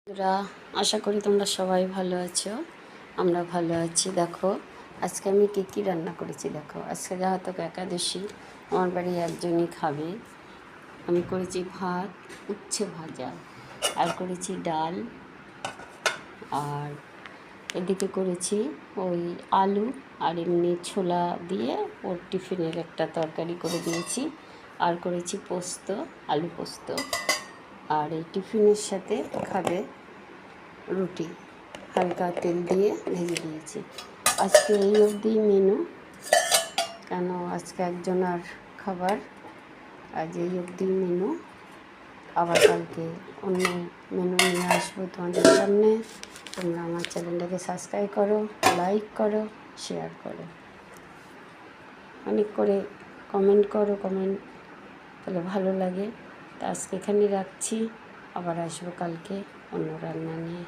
বন্ধুরা, আশা করি তোমরা সবাই ভালো আছো। আমরা ভালো আছি। দেখো আজকে আমি কী রান্না করেছি। দেখো আজকে যেহেতু একাদশী, আমার বাড়ি একজনই খাবে। আমি করেছি ভাত, উচ্ছে ভাজা, আর করেছি ডাল, আর এদিকে করেছি ওই আলু আর এমনি ছোলা দিয়ে ওর টিফিনের একটা তরকারি করে দিয়েছি, আর করেছি পোস্ত, আলু পোস্ত। আর এই টিফিনের সাথে খাবে রুটি, হালকা তেল দিয়ে ভেজে দিয়েছি। আজকে এই অবধি মেনু, কেন আজকে একজনের খাবার, আজ এই অবধি মেনু। আবার কালকে অন্য মেনু নিয়ে আসবো তোমাদের সামনে। তোমরা আমার চ্যানেলটাকে সাবস্ক্রাইব করো, লাইক করো, শেয়ার করো, অনেক করে কমেন্ট করো। কমেন্ট তাহলে ভালো লাগে। তা আজকে এখানে রাখছি, আবার আসবো কালকে অন্য রান্না নিয়ে।